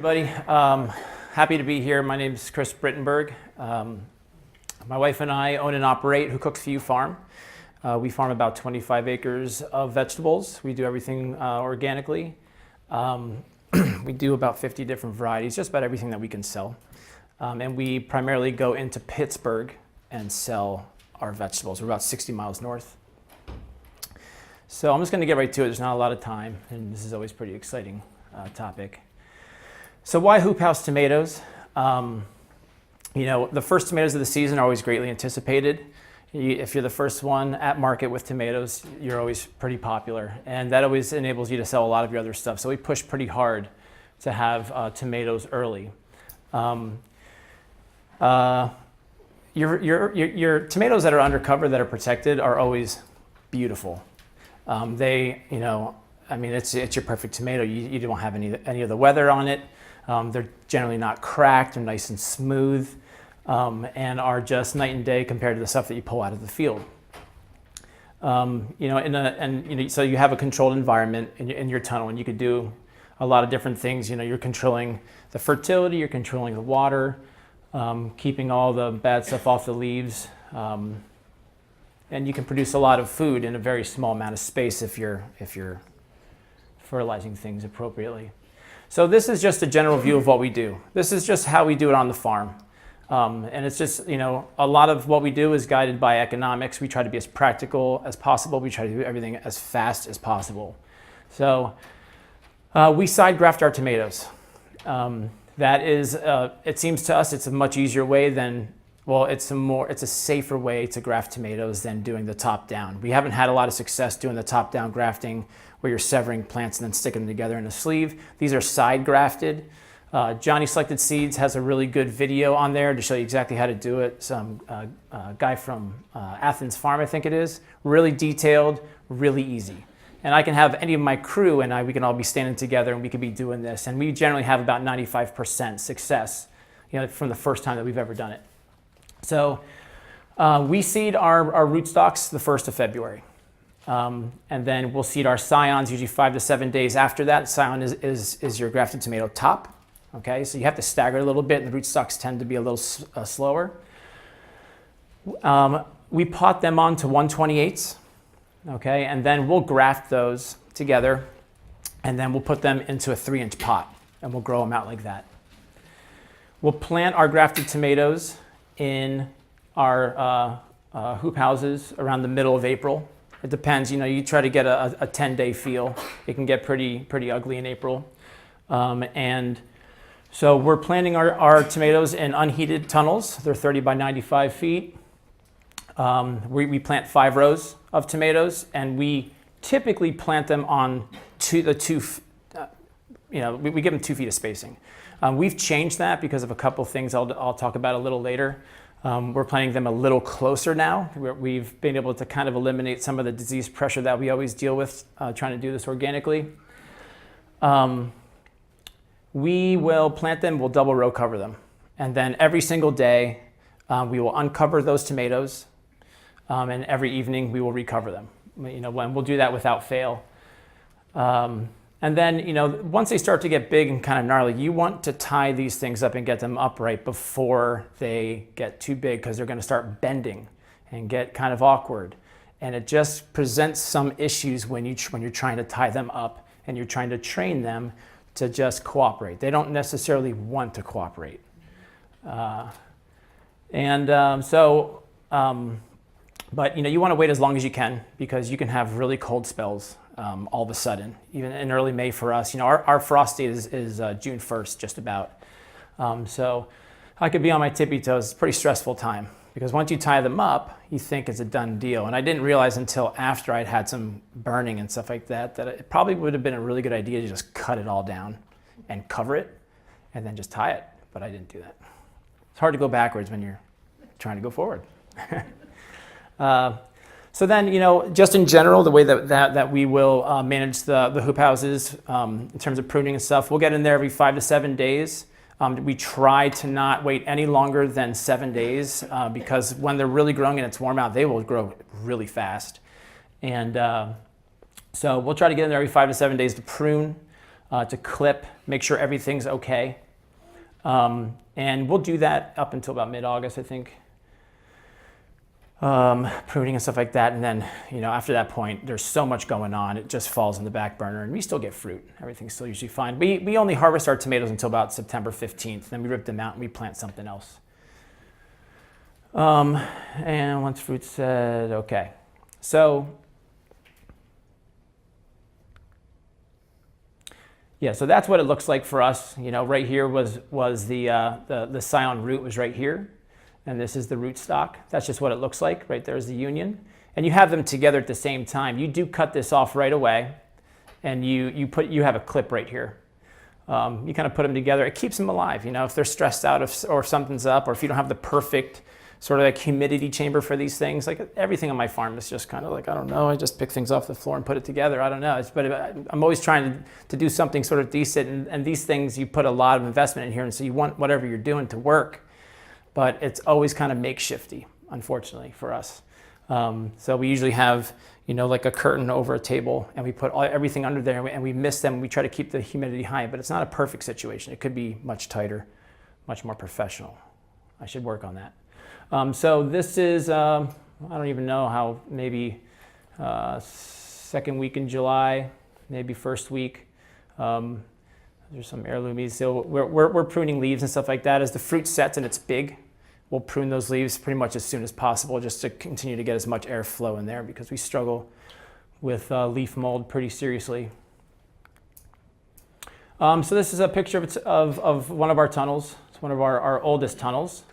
everybody. Happy to be here. My name is Chris Brittenburg. My wife and I own and operate Who Cooks For You Farm. We farm about 25 acres of vegetables. We do everything organically. We do about 50 different varieties, just about everything that we can sell. And we primarily go into Pittsburgh and sell our vegetables. We're about 60 miles north. So I'm just going to get right to it. There's not a lot of time, and this is always a pretty exciting topic. So why hoop house tomatoes? You know, the first tomatoes of the season are always greatly anticipated. If you're the first one at market with tomatoes, you're always pretty popular, and that always enables you to sell a lot of your other stuff. So we push pretty hard to have tomatoes early. Your tomatoes that are undercover, that are protected, are always beautiful. It's your perfect tomato. You don't have any of the weather on it. They're generally not cracked. They're nice and smooth, and are just night and day compared to the stuff that you pull out of the field. So you have a controlled environment in your tunnel, and you could do a lot of different things. You know, you're controlling the fertility, you're controlling the water, keeping all the bad stuff off the leaves. And you can produce a lot of food in a very small amount of space if you're fertilizing things appropriately. So this is just a general view of what we do. This is just how we do it on the farm. And it's just, a lot of what we do is guided by economics. We try to be as practical as possible. We try to do everything as fast as possible. So we side graft our tomatoes. That is, it seems to us, it's a much easier way than, it's a safer way to graft tomatoes than doing the top down. We haven't had a lot of success doing the top down grafting where you're severing plants and then sticking them together in a sleeve. These are side grafted. Johnny Selected Seeds has a really good video on there to show you exactly how to do it. Some guy from Athens Farm, I think it is. Really detailed, really easy. And I can have any of my crew and we can all be standing together and we could be doing this. And we generally have about 95% success, from the first time that we've ever done it. So we seed our rootstocks the 1st of February. And then we'll seed our scions usually 5 to 7 days after that. Scion is your grafted tomato top. Okay, so you have to stagger a little bit, and the rootstocks tend to be a little slower. We pot them on to 1/28, okay, and then we'll graft those together, and then we'll put them into a 3-inch pot, and we'll grow them out like that. We'll plant our grafted tomatoes in our hoop houses around the middle of April. It depends, you try to get a 10-day feel. It can get pretty ugly in April. And so we're planting our tomatoes in unheated tunnels. They're 30 by 95 feet. We plant 5 rows of tomatoes, and we typically plant them on we give them 2 feet of spacing. We've changed that because of a couple things I'll talk about a little later. We're planting them a little closer now. We've been able to kind of eliminate some of the disease pressure that we always deal with trying to do this organically. We will plant them, we'll double row cover them. And then every single day, we will uncover those tomatoes, and every evening we will recover them. We'll do that without fail. And then, once they start to get big and kind of gnarly, you want to tie these things up and get them upright before they get too big, because they're going to start bending and get kind of awkward. And it just presents some issues when you're trying to tie them up and you're trying to train them to just cooperate. They don't necessarily want to cooperate. But you want to wait as long as you can, because you can have really cold spells all of a sudden, even in early May for us. Our frost date is June 1st, just about. So I could be on my tippy toes. It's a pretty stressful time, because once you tie them up, you think it's a done deal. And I didn't realize until after I'd had some burning and stuff like that it probably would have been a really good idea to just cut it all down and cover it and then just tie it. But I didn't do that. It's hard to go backwards when you're trying to go forward. So then, just in general, the way that we will manage the hoop houses in terms of pruning and stuff, we'll get in there every 5 to 7 days. We try to not wait any longer than 7 days because when they're really growing and it's warm out, they will grow really fast. And so we'll try to get in there every 5 to 7 days to prune. to clip, make sure everything's okay. And we'll do that up until about mid-August, I think. Pruning and stuff like that. And then, after that point, there's so much going on, it just falls on the back burner, and we still get fruit. Everything's still usually fine. We only harvest our tomatoes until about September 15th. Then we rip them out and we plant something else. And once fruit's said, okay. So, yeah, so that's what it looks like for us. Right here was the scion root was right here. And this is the root stock. That's just what it looks like. Right there's the union. And you have them together at the same time. You do cut this off right away, and you have a clip right here. You kind of put them together. It keeps them alive. If they're stressed out or if something's up, or if you don't have the perfect sort of like humidity chamber for these things. Like everything on my farm is just kind of like, I don't know, I just pick things off the floor and put it together. I don't know. But I'm always trying to do something sort of decent. And these things, you put a lot of investment in here, and so you want whatever you're doing to work. But it's always kind of makeshifty, unfortunately, for us. So we usually have, like a curtain over a table, and we put everything under there, and we mist them. We try to keep the humidity high, but it's not a perfect situation. It could be much tighter, much more professional. I should work on that. So this is, I don't even know how, maybe second week in July, maybe first week. There's some heirloomies. So we're pruning leaves and stuff like that. As the fruit sets and it's big, we'll prune those leaves pretty much as soon as possible, just to continue to get as much airflow in there, because we struggle with leaf mold pretty seriously. So this is a picture of one of our tunnels. It's one of our oldest tunnels.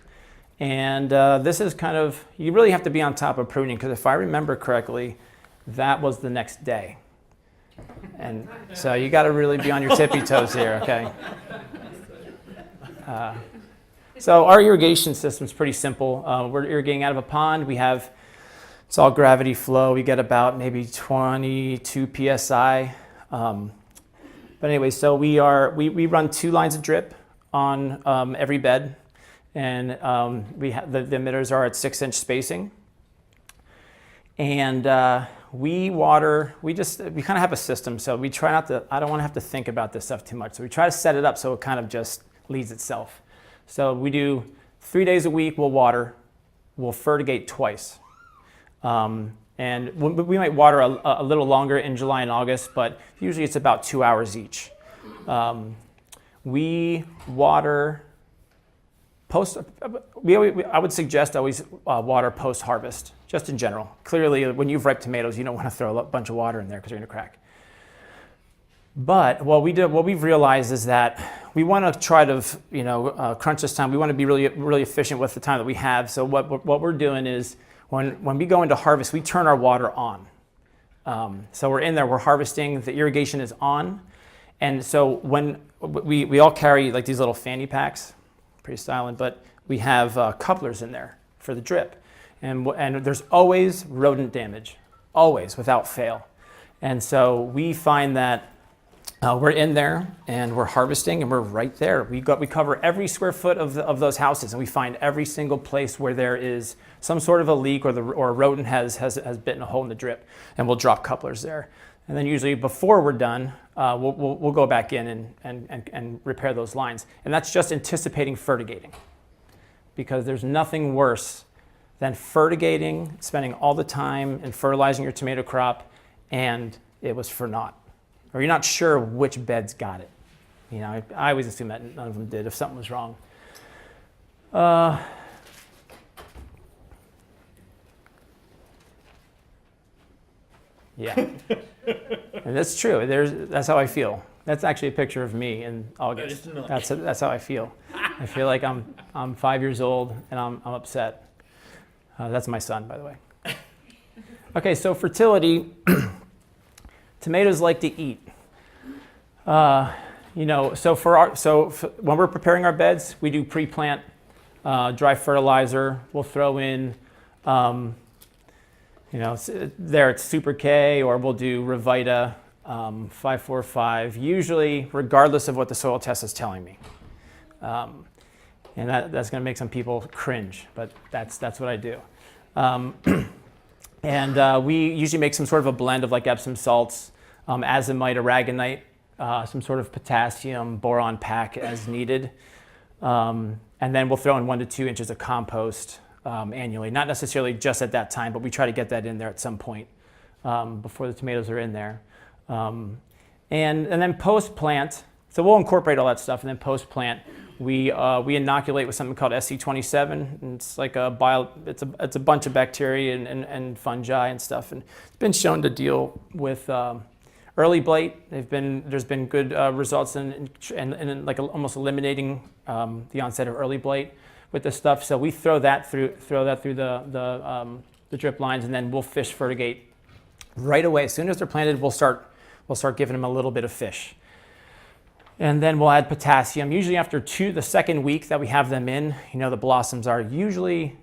And this is kind of, you really have to be on top of pruning, because if I remember correctly, that was the next day. And so you got to really be on your tippy toes here, okay? So our irrigation system is pretty simple. We're irrigating out of a pond. It's all gravity flow. We get about maybe 22 PSI. But anyway, so we run 2 lines of drip on every bed. And the emitters are at 6-inch spacing. And we water, we kind of have a system, so we try not to, I don't want to have to think about this stuff too much. So we try to set it up so it kind of just leads itself. So we do 3 days a week, we'll water, we'll fertigate twice. And we might water a little longer in July and August, but usually it's about 2 hours each. We water I would suggest always water post-harvest, just in general. Clearly, when you've ripe tomatoes, you don't want to throw a bunch of water in there because you're going to crack. But what we've realized is that we want to try to, crunch this time. We want to be really, really efficient with the time that we have. So what we're doing is when we go into harvest, we turn our water on. So we're in there, we're harvesting, the irrigation is on. And so when we all carry like these little fanny packs, pretty styling, but we have couplers in there for the drip. And there's always rodent damage, always, without fail. And so we find that we're in there and we're harvesting and we're right there. We cover every square foot of those houses, and we find every single place where there is some sort of a leak or a rodent has bitten a hole in the drip, and we'll drop couplers there. And then usually before we're done, we'll go back in and repair those lines. And that's just anticipating fertigating, because there's nothing worse than fertigating, spending all the time and fertilizing your tomato crop, and it was for naught. Or you're not sure which beds got it. I always assume that none of them did if something was wrong. Yeah, and that's true. That's how I feel. That's actually a picture of me in August. That's how I feel. I feel like I'm 5 years old and I'm upset. That's my son, by the way. Okay, so fertility. Tomatoes like to eat. So when we're preparing our beds, we do pre-plant dry fertilizer. We'll throw in. There it's Super K, or we'll do Revita 545, usually regardless of what the soil test is telling me. And that's going to make some people cringe, but that's what I do. And we usually make some sort of a blend of like Epsom salts, azomite, aragonite, some sort of potassium boron pack as needed. And then we'll throw in 1 to 2 inches of compost annually. Not necessarily just at that time, but we try to get that in there at some point before the tomatoes are in there. And then post-plant, so we'll incorporate all that stuff, and then post-plant, we inoculate with something called SC27. And it's like it's a bunch of bacteria and fungi and stuff, and it's been shown to deal with early blight. There's been good results in like almost eliminating the onset of early blight with this stuff. So we throw that through the drip lines, and then we'll fish fertigate right away. As soon as they're planted, we'll start giving them a little bit of fish. And then we'll add potassium. Usually after the second week that we have them in, the blossoms are usually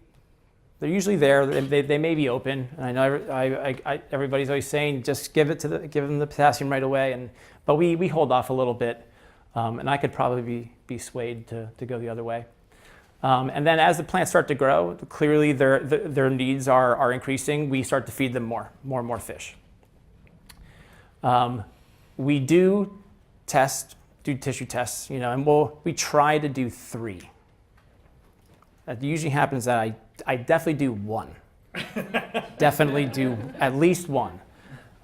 there. They may be open. And I know everybody's always saying just give them the potassium right away. But we hold off a little bit, and I could probably be swayed to go the other way. And then as the plants start to grow, clearly their needs are increasing. We start to feed them more and more fish. We do tissue tests, and we try to do 3. That usually happens that I definitely do 1. Definitely do at least 1.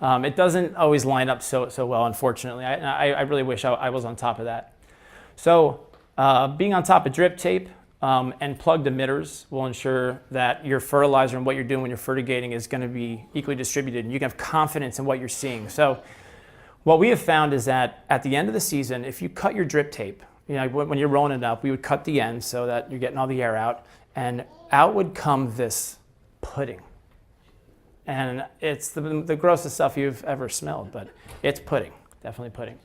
It doesn't always line up so well, unfortunately. I really wish I was on top of that. So being on top of drip tape and plugged emitters will ensure that your fertilizer and what you're doing when you're fertigating is going to be equally distributed, and you can have confidence in what you're seeing. So what we have found is that at the end of the season, if you cut your drip tape, when you're rolling it up, we would cut the end so that you're getting all the air out, and out would come this pudding. And it's the grossest stuff you've ever smelled, but it's pudding, definitely pudding.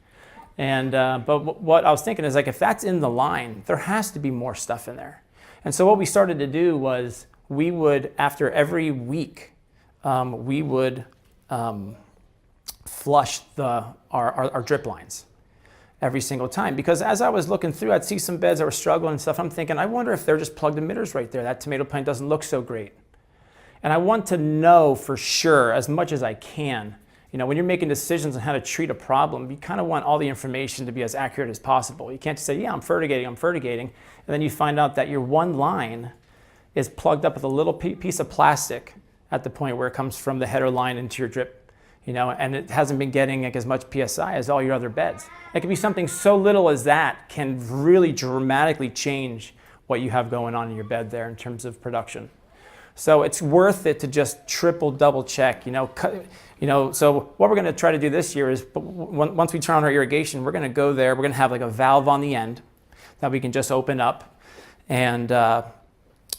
And but what I was thinking is, like, if that's in the line, there has to be more stuff in there. And so what we started to do was we would, after every week, we would flush our drip lines every single time. Because as I was looking through, I'd see some beds that were struggling and stuff. I'm thinking, I wonder if they're just plugged emitters right there. That tomato plant doesn't look so great. And I want to know for sure as much as I can. When you're making decisions on how to treat a problem, you kind of want all the information to be as accurate as possible. You can't just say, yeah, I'm fertigating, and then you find out that your one line is plugged up with a little piece of plastic at the point where it comes from the header line into your drip, and it hasn't been getting as much PSI as all your other beds. It can be something so little as that can really dramatically change what you have going on in your bed there in terms of production. So it's worth it to just triple, double check, So what we're going to try to do this year is, once we turn on our irrigation, we're going to go there. We're going to have like a valve on the end that we can just open up, and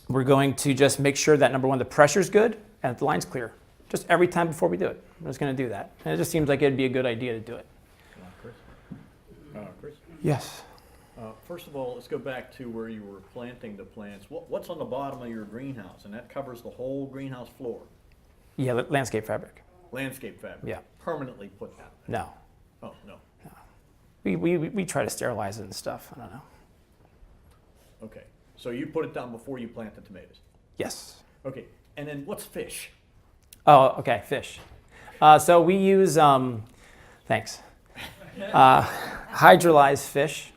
we're going to just make sure that, number one, the pressure's good and the line's clear. Just every time before we do it, we're just going to do that. And it just seems like it'd be a good idea to do it. Chris? Yes. First of all, let's go back to where you were planting the plants. What's on the bottom of your greenhouse? And that covers the whole greenhouse floor. Yeah, landscape fabric. Landscape fabric. Yeah. Permanently put that. No. Oh, no. We try to sterilize it and stuff. I don't know. Okay. So you put it down before you plant the tomatoes? Yes. Okay. And then what's fish? Oh, okay, fish. So we use, thanks, hydrolyzed fish.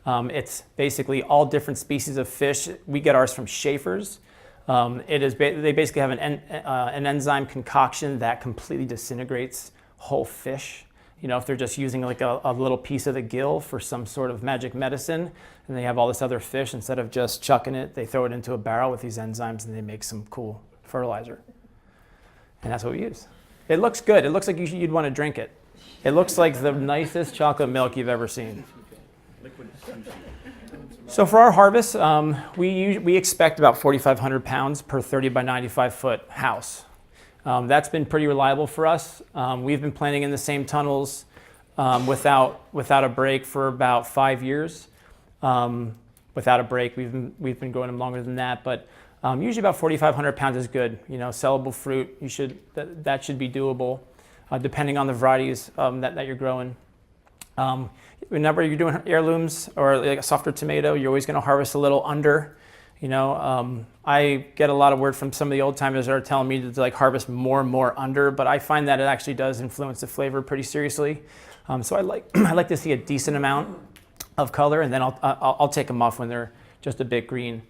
It's basically all different species of fish. We get ours from Schaefer's. They basically have an enzyme concoction that completely disintegrates whole fish. If they're just using like a little piece of the gill for some sort of magic medicine, and they have all this other fish, instead of just chucking it, they throw it into a barrel with these enzymes, and they make some cool fertilizer. And that's what we use. It looks good. It looks like you'd want to drink it. It looks like the nicest chocolate milk you've ever seen. So for our harvest, we expect about 4,500 pounds per 30 by 95 foot house. That's been pretty reliable for us. We've been planting in the same tunnels without a break for about 5 years. Without a break, we've been growing them longer than that, but usually about 4,500 pounds is good. Sellable fruit, that should be doable, depending on the varieties that you're growing. Whenever you're doing heirlooms or like a softer tomato, you're always going to harvest a little under I get a lot of word from some of the old timers that are telling me to like harvest more and more under, but I find that it actually does influence the flavor pretty seriously. So I like I like to see a decent amount of color, and then I'll take them off when they're just a bit green.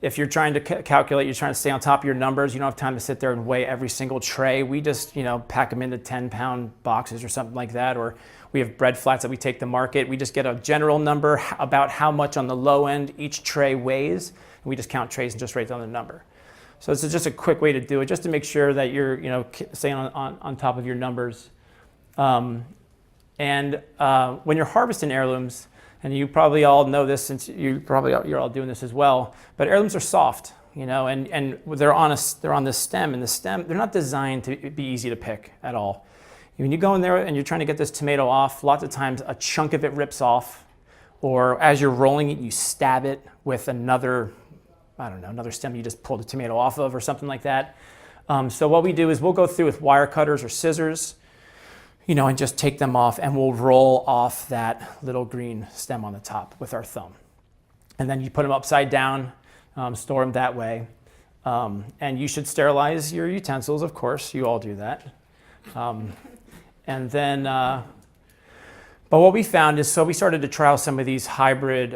If you're trying to calculate, you're trying to stay on top of your numbers, you don't have time to sit there and weigh every single tray. We just, pack them into 10-pound boxes or something like that, or we have bread flats that we take to market. We just get a general number about how much on the low end each tray weighs, and we just count trays and just write down the number. So this is just a quick way to do it, just to make sure that you're, staying on top of your numbers. When you're harvesting heirlooms, and you probably all know this since you're all doing this as well, but heirlooms are soft, and they're on this stem, and the stem, they're not designed to be easy to pick at all. When you go in there and you're trying to get this tomato off, lots of times a chunk of it rips off, or as you're rolling it, you stab it with another stem you just pulled the tomato off of or something like that. So what we do is we'll go through with wire cutters or scissors, and just take them off, and we'll roll off that little green stem on the top with our thumb. And then you put them upside down, store them that way. And you should sterilize your utensils, of course, you all do that. And then, but what we found is, so we started to trial some of these hybrid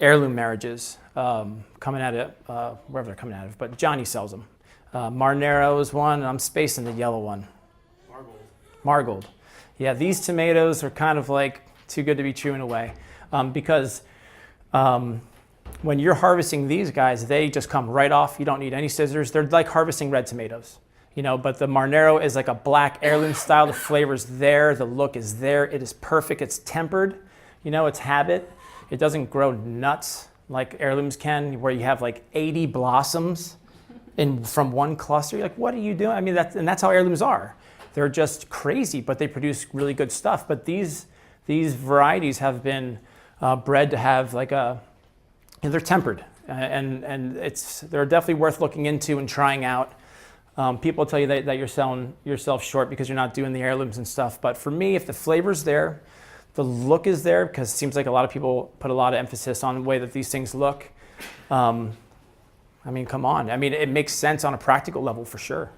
heirloom marriages coming out of, wherever they're coming out of, but Johnny sells them. Marnero is one, and I'm spacing the yellow one. Margold. Yeah, these tomatoes are kind of like too good to be true in a way, because when you're harvesting these guys, they just come right off. You don't need any scissors. They're like harvesting red tomatoes, but the Marnero is like a black heirloom style. The flavor's there, the look is there. It is perfect. It's tempered, it's habit. It doesn't grow nuts like heirlooms can, where you have like 80 blossoms from one cluster. You're like, what are you doing? I mean, that's how heirlooms are. They're just crazy, but they produce really good stuff. But these varieties have been bred to have like they're tempered, and they're definitely worth looking into and trying out. People tell you that you're selling yourself short because you're not doing the heirlooms and stuff. But for me, if the flavor's there, the look is there, because it seems like a lot of people put a lot of emphasis on the way that these things look. Come on. It makes sense on a practical level for sure.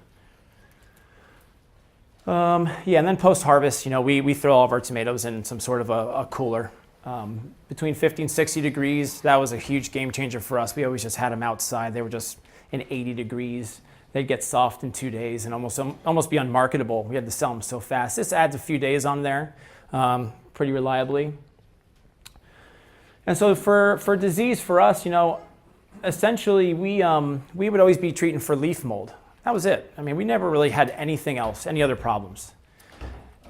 And then post-harvest, we throw all of our tomatoes in some sort of a cooler. Between 50 and 60 degrees, that was a huge game changer for us. We always just had them outside. They were just in 80 degrees. They'd get soft in 2 days and almost be unmarketable. We had to sell them so fast. This adds a few days on there pretty reliably. And so for disease, for us, essentially we would always be treating for leaf mold. That was it. We never really had anything else, any other problems.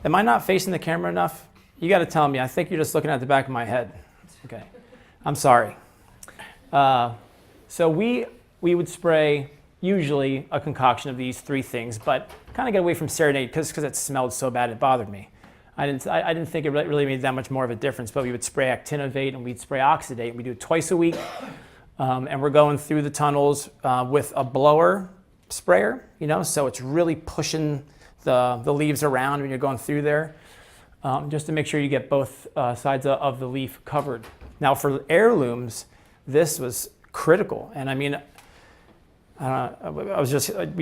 Am I not facing the camera enough? You got to tell me. I think you're just looking at the back of my head. Okay. I'm sorry. So we would spray usually a concoction of these three things, but kind of get away from Serenade because it smelled so bad it bothered me. I didn't think it really made that much more of a difference, but we would spray actinovate and we'd spray oxidate. We do it twice a week, and we're going through the tunnels with a blower sprayer, so it's really pushing the leaves around when you're going through there, just to make sure you get both sides of the leaf covered. Now for heirlooms, this was critical, and we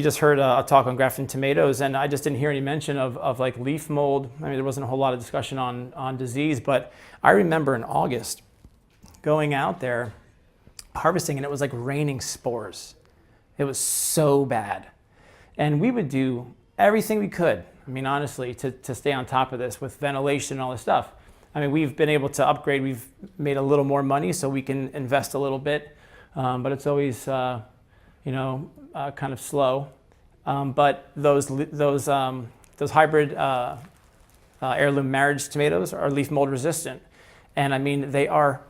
just heard a talk on grafting tomatoes, and I just didn't hear any mention of like leaf mold. There wasn't a whole lot of discussion on disease, but I remember in August going out there harvesting, and it was like raining spores. It was so bad. And we would do everything we could, honestly, to stay on top of this with ventilation and all this stuff. We've been able to upgrade. We've made a little more money so we can invest a little bit, but it's always, kind of slow. But those hybrid heirloom marriage tomatoes are leaf mold resistant. And they are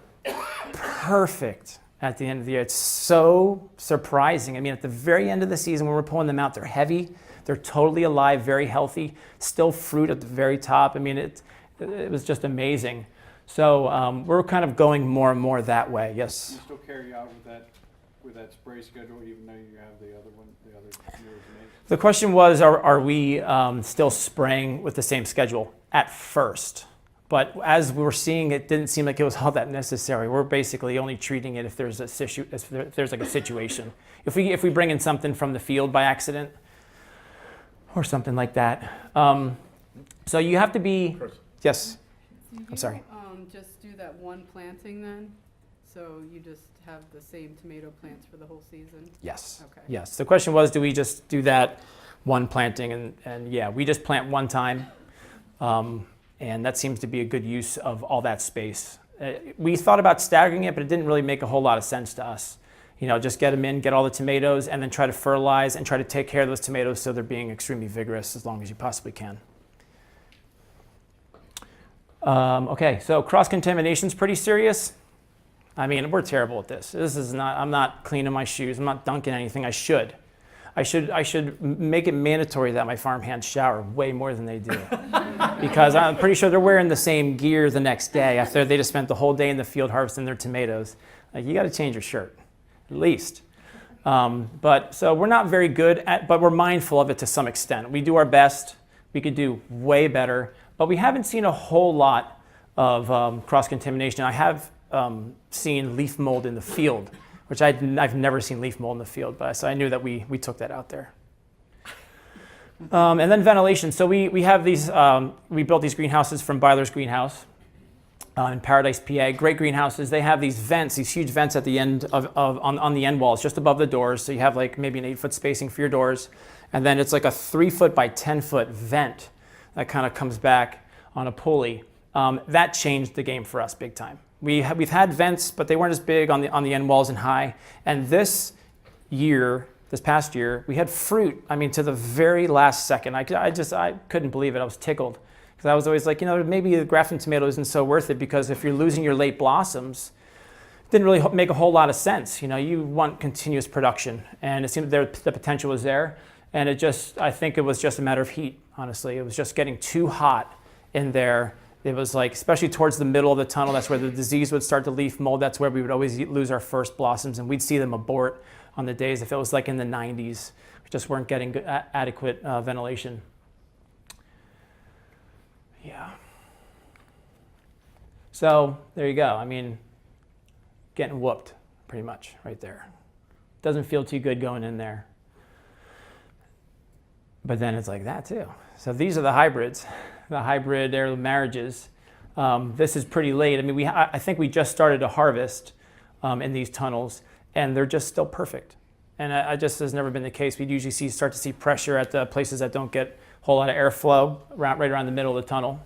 perfect at the end of the year. It's so surprising. At the very end of the season when we're pulling them out, they're heavy, they're totally alive, very healthy, still fruit at the very top. It was just amazing. So we're kind of going more and more that way, yes. You still carry out with that spray schedule, even though you have the other newer tomatoes? The question was, are we still spraying with the same schedule at first? But as we were seeing, it didn't seem like it was all that necessary. We're basically only treating it if there's if there's like a situation. If we bring in something from the field by accident or something like that. So you have to be, Chris. yes, So you I'm sorry. just do that one planting then? So you just have the same tomato plants for the whole season? Yes. Okay. Yes. The question was, do we just do that one planting? And yeah, we just plant one time. And that seems to be a good use of all that space. We thought about staggering it, but it didn't really make a whole lot of sense to us. You know, just get them in, get all the tomatoes, and then try to fertilize and try to take care of those tomatoes so they're being extremely vigorous as long as you possibly can. Okay, so cross-contamination is pretty serious. I mean, we're terrible at this. I'm not cleaning my shoes. I'm not dunking anything. I should make it mandatory that my farmhands shower way more than they do. Because I'm pretty sure they're wearing the same gear the next day after they just spent the whole day in the field harvesting their tomatoes. Like, you got to change your shirt, at least. But so we're not very good at, but we're mindful of it to some extent. We do our best. We could do way better, but we haven't seen a whole lot of cross-contamination. I have seen leaf mold in the field, which I've never seen leaf mold in the field, but so I knew that we took that out there. And then ventilation. So we have these, we built these greenhouses from Byler's Greenhouse in Paradise, PA. Great greenhouses. They have these vents, these huge vents at the end on the end walls, just above the doors. So you have like maybe an 8-foot spacing for your doors. And then it's like a 3-foot by 10-foot vent that kind of comes back on a pulley. That changed the game for us big time. We've had vents, but they weren't as big on the end walls and high. And this past year, we had fruit. I mean, to the very last second. I couldn't believe it. I was tickled. Because I was always like, maybe the grafting tomato isn't so worth it, because if you're losing your late blossoms, it didn't really make a whole lot of sense. You want continuous production. And it seemed the potential was there. And I think it was just a matter of heat, honestly. It was just getting too hot in there. It was like, especially towards the middle of the tunnel, that's where the disease would start to leaf mold. That's where we would always lose our first blossoms, and we'd see them abort on the days if it was like in the 90s. We just weren't getting good, adequate ventilation. Yeah. So there you go. I mean, getting whooped pretty much right there. Doesn't feel too good going in there. But then it's like that too. So these are the hybrids. The hybrid heirloom marriages. This is pretty late. I mean, I think we just started to harvest in these tunnels, and they're just still perfect. And I just has never been the case. We'd usually start to see pressure at the places that don't get a whole lot of airflow, right around the middle of the tunnel.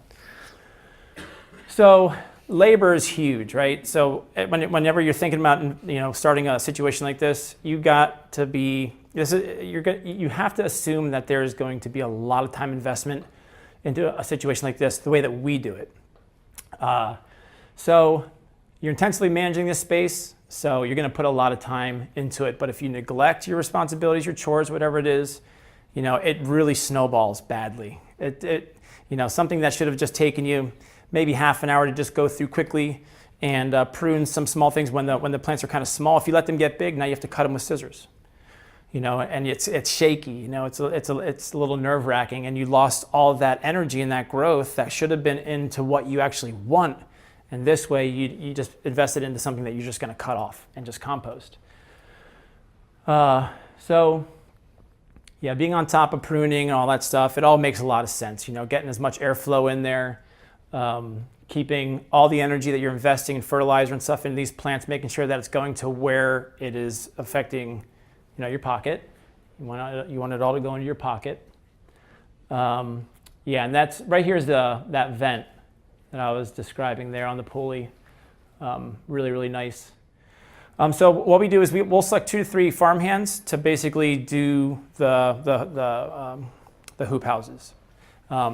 So labor is huge, right? So whenever you're thinking about starting a situation like this, you got to be you have to assume that there is going to be a lot of time investment into a situation like this, the way that we do it. So you're intensely managing this space, so you're going to put a lot of time into it. But if you neglect your responsibilities, your chores, whatever it is, it really snowballs badly. Something that should have just taken you maybe half an hour to just go through quickly and prune some small things when the plants are kind of small. If you let them get big, now you have to cut them with scissors. And it's shaky. It's a little nerve-wracking, and you lost all of that energy and that growth that should have been into what you actually want. And this way, you just invested into something that you're just going to cut off and just compost. So, yeah, being on top of pruning and all that stuff, it all makes a lot of sense. Getting as much airflow in there, keeping all the energy that you're investing in fertilizer and stuff in these plants, making sure that it's going to where it is affecting your pocket. You want it all to go into your pocket. Yeah, and that's right here is that vent that I was describing there on the pulley. Really, really nice. So what we do is we'll select 2 to 3 farmhands to basically do the hoop houses,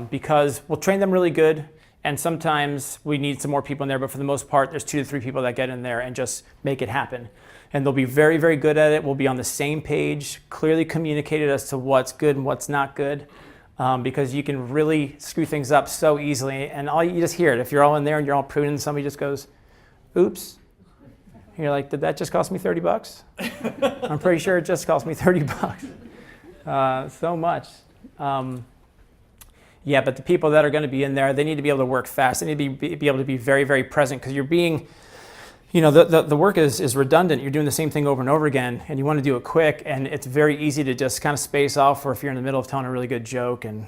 because we'll train them really good. And sometimes we need some more people in there, but for the most part, there's 2 to 3 people that get in there and just make it happen. And they'll be very, very good at it. We'll be on the same page, clearly communicated as to what's good and what's not good, because you can really screw things up so easily. And you just hear it. If you're all in there and you're all pruning, somebody just goes, oops. And you're like, did that just cost me $30? I'm pretty sure it just cost me $30. So much. Yeah, but the people that are going to be in there, they need to be able to work fast. They need to be able to be very, very present because you're being, the work is redundant. You're doing the same thing over and over again, and you want to do it quick, and it's very easy to just kind of space off, or if you're in the middle of telling a really good joke, and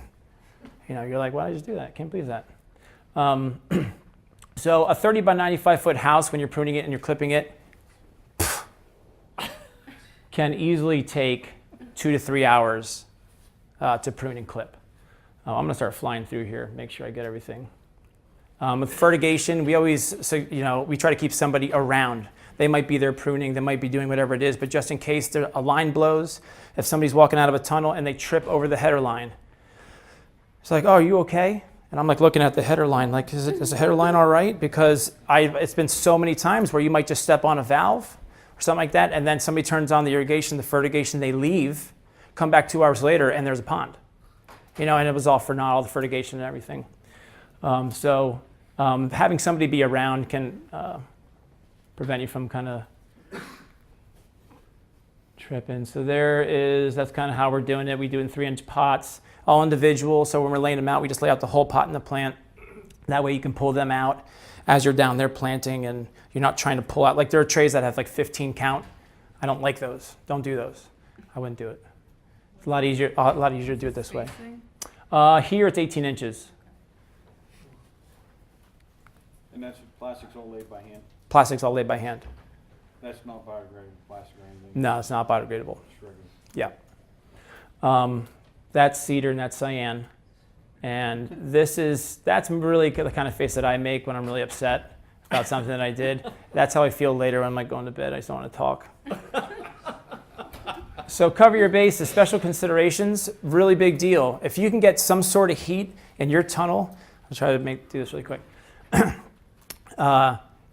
you're like, why did I just do that? I can't believe that. So a 30 by 95 foot house, when you're pruning it and you're clipping it, can easily take 2 to 3 hours to prune and clip. I'm going to start flying through here, make sure I get everything. With fertigation, we try to keep somebody around. They might be there pruning, they might be doing whatever it is, but just in case a line blows, if somebody's walking out of a tunnel and they trip over the header line, it's like, oh, are you okay? And I'm like looking at the header line, like, is the header line all right? Because it's been so many times where you might just step on a valve or something like that, and then somebody turns on the irrigation, the fertigation, they leave, come back 2 hours later, and there's a pond. And it was all for naught, all the fertigation and everything. So having somebody be around can prevent you from kind of tripping. So that's kind of how we're doing it. We do it in 3-inch pots, all individual. So when we're laying them out, we just lay out the whole pot in the plant. That way you can pull them out as you're down there planting, and you're not trying to pull out. Like there are trays that have like 15 count. I don't like those. Don't do those. I wouldn't do it. It's a lot easier to do it this way. Here it's 18 inches. And that's plastics all laid by hand? Plastic's all laid by hand. That's not biodegradable plastic or anything? No, it's not biodegradable. It's regular. Yeah. That's cedar and that's cyan. And that's really the kind of face that I make when I'm really upset about something that I did. That's how I feel later when I'm like going to bed. I just don't want to talk. So cover your base, the special considerations, really big deal. If you can get some sort of heat in your tunnel, I'll try to do this really quick.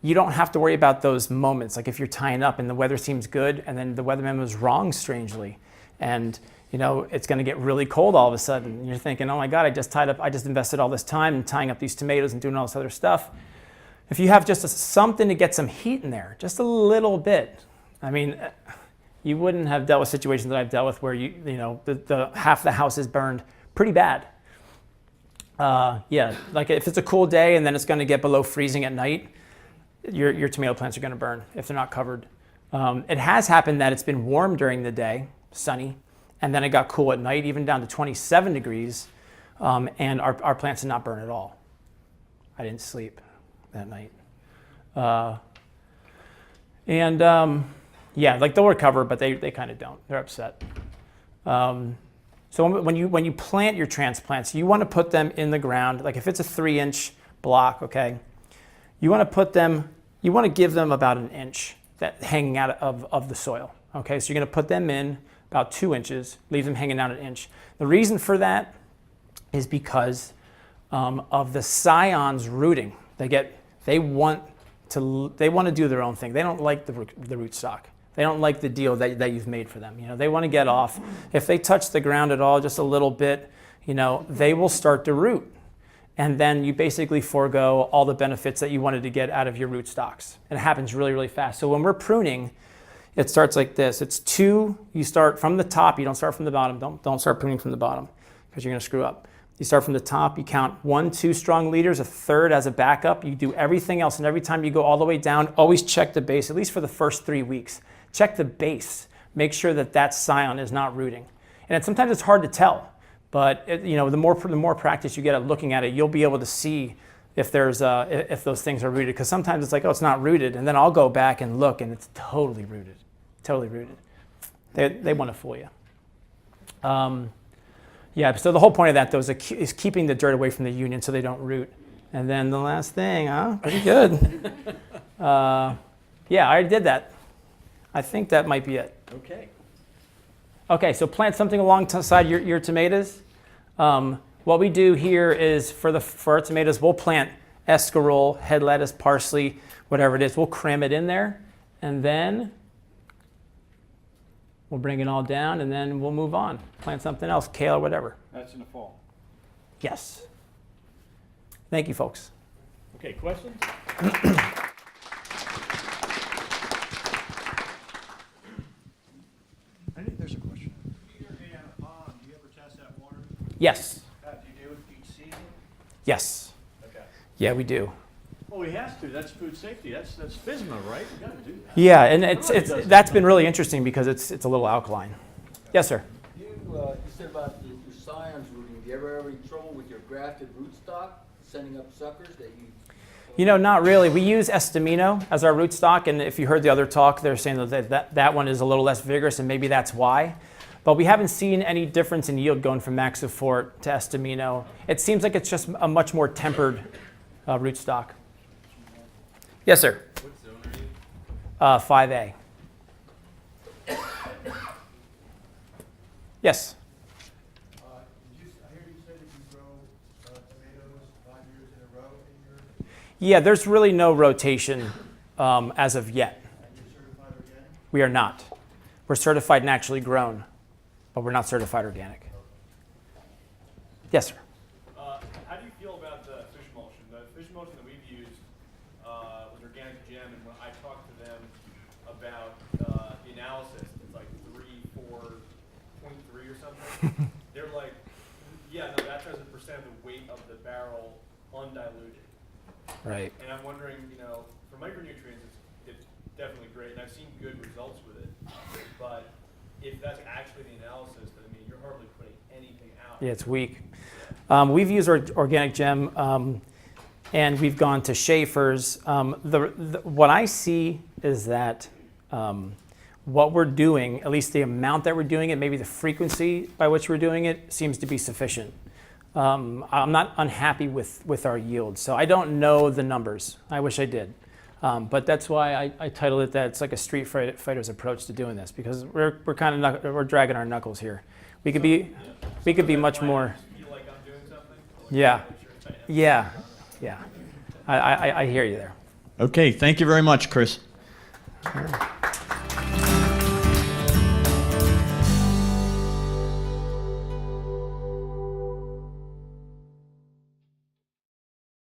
You don't have to worry about those moments. Like if you're tying up and the weather seems good and then the weatherman was wrong strangely. And it's going to get really cold all of a sudden. And you're thinking, oh my God, I just invested all this time in tying up these tomatoes and doing all this other stuff. If you have just something to get some heat in there, just a little bit, you wouldn't have dealt with situations that I've dealt with where the half the house is burned pretty bad. Like if it's a cool day and then it's going to get below freezing at night, your tomato plants are going to burn if they're not covered. It has happened that it's been warm during the day, sunny, and then it got cool at night, even down to 27 degrees, and our plants did not burn at all. I didn't sleep that night. Like they'll recover, but they kind of don't. They're upset. So when you plant your transplants, you want to put them in the ground. Like if it's a 3-inch block, okay, you want to give them about an inch hanging out of the soil. Okay, so you're going to put them in about 2 inches, leave them hanging out an inch. The reason for that is because of the scions rooting. They want to do their own thing. They don't like the rootstock. They don't like the deal that you've made for them. They want to get off. If they touch the ground at all, just a little bit, they will start to root. And then you basically forego all the benefits that you wanted to get out of your rootstocks. And it happens really, really fast. So when we're pruning, it starts like this. It's 2, you start from the top, you don't start from the bottom. Don't start pruning from the bottom because you're going to screw up. You start from the top, you count 1, 2 strong leaders, a third as a backup. You do everything else, and every time you go all the way down, always check the base, at least for the first 3 weeks. Check the base. Make sure that scion is not rooting. And sometimes it's hard to tell, but the more practice you get at looking at it, you'll be able to see if those things are rooted. Because sometimes it's like, oh, it's not rooted, and then I'll go back and look, and it's totally rooted. Totally rooted. They want to fool you. So the whole point of that, though, is keeping the dirt away from the union so they don't root. And then the last thing, pretty good. I already did that. I think that might be it. Okay, so plant something alongside your tomatoes. What we do here is for our tomatoes, we'll plant escarole, head lettuce, parsley, whatever it is. We'll cram it in there, and then we'll bring it all down, and then we'll move on. Plant something else, kale or whatever. That's in the fall? Yes. Thank you, folks. Okay, questions? I think there's a question. Peter, hey, on a pond, do you ever test that water? Yes. Do you do each Yes. Okay. Yeah, we do. Well, we have to, that's food safety, that's FSMA, right? We gotta do that. Yeah, and Everybody does that's that. been really interesting because it's a little alkaline. Yes, sir. You said about your scions rooting. Do you ever have any trouble with your grafted rootstock sending up suckers that you? You know, not really. We use Estamino as our rootstock, and if you heard the other talk, they're saying that one is a little less vigorous, and maybe that's why. But we haven't seen any difference in yield going from Maxifort to Estamino. It seems like it's just a much more tempered rootstock. Yes, sir. What zone are you? 5A. Yes. I hear you said that you grow tomatoes 5 years in a row in your, Yeah, there's really no rotation as of yet. and you're certified organic? We are not. We're certified naturally grown, but we're not certified organic. Yes, sir. How do you feel about the fish emulsion? The fish emulsion that we've used was Organic Gem, and when I talked to them about the analysis, it's like 4.3 or something. They're like, yeah, no, that's as a percent of the weight of the barrel undiluted. Right. And I'm wondering, for micronutrients, it's definitely great, and I've seen good results with it. But if that's actually the analysis, then I mean, you're hardly putting anything out. Yeah, it's weak. We've used Organic Gem, and we've gone to Schaefer's. What I see is that what we're doing, at least the amount that we're doing it, maybe the frequency by which we're doing it, seems to be sufficient. I'm not unhappy with our yield, so I don't know the numbers. I wish I did. But that's why I titled it that it's like a street fighter's approach to doing this, because we're kind of we're dragging our knuckles here. We could be much more. Feel like I'm doing something? Yeah, yeah. I hear you there. Okay, thank you very much, Chris.